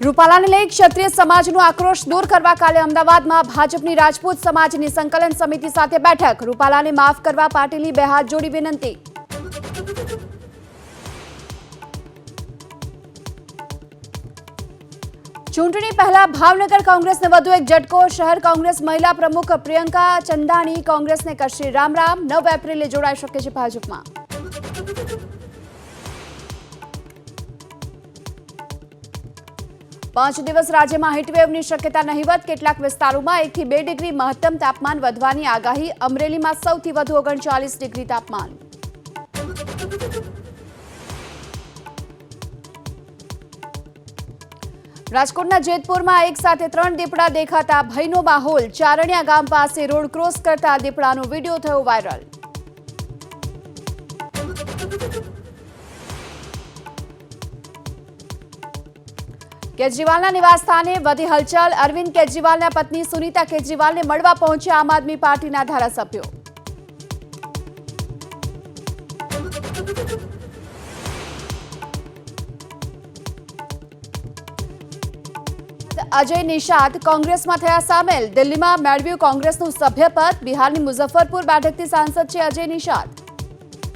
રૂપાલાને લઈ ક્ષત્રિય સમાજનો આક્રોશ દૂર કરવા કાલે અમદાવાદમાં ભાજપની રાજપૂત સમાજની સંકલન સમિતિ સાથે બેઠક। રૂપાલાને માફ કરવા પાટીલની બે હાથ જોડી વિનંતી। ચૂંટણી પહેલા ભાવનગર કોંગ્રેસને વધુ એક ઝટકો। શહેર કોંગ્રેસ મહિલા પ્રમુખ પ્રિયંકા ચંદાણી કોંગ્રેસને કરશે રામ રામ। 9 એપ્રિલે જોડાઈ શકે છે ભાજપમાં। 5 દિવસ રાજ્યમાં હીટવેવની શક્યતા નહિવત। કેટલાક વિસ્તારોમાં 1 થી 2 ડિગ્રી મહત્તમ તાપમાન વધવાની આગાહી। અમરેલીમાં સૌથી વધુ 39 ડિગ્રી તાપમાન। રાજકોટના જેતપુરમાં એક સાથે 3 દીપડા દેખાતા ભયનો માહોલ। ચારણિયા ગામ પાસે રોડ ક્રોસ કરતા દીપડાનો વિડીયો થયો વાયરલ। કેજરીવાલના નિવાસસ્થાને વધી હલચલ। અરવિંદ કેજરીવાલના પત્ની સુનીતા કેજરીવાલને મળવા પહોંચ્યા આમ આદમી પાર્ટીના ધારાસભ્યો। અજય નિષાદ કોંગ્રેસમાં થયા સામેલ। દિલ્હીમાં મેળવ્યું કોંગ્રેસનું સભ્યપદ। બિહારની મુઝફ્ફરપુર બેઠકથી સાંસદ છે અજય નિષાદ।